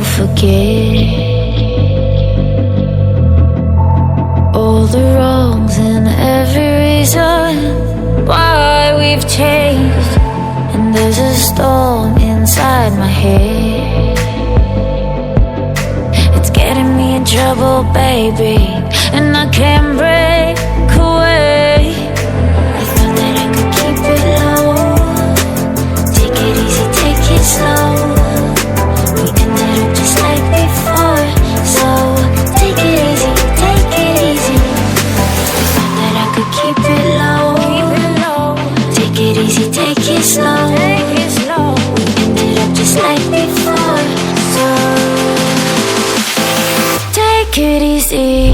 forget all the wrongs and every reason why we've changed. And there's a storm inside my head, it's getting me in trouble, baby, and I can't break away. I thought that I could keep it low, take it easy, take it slow. We ended up just like before, so take it easy, take it easy. I thought that I could keep it low, take it easy, take it slow. We ended up just like before, so take it easy.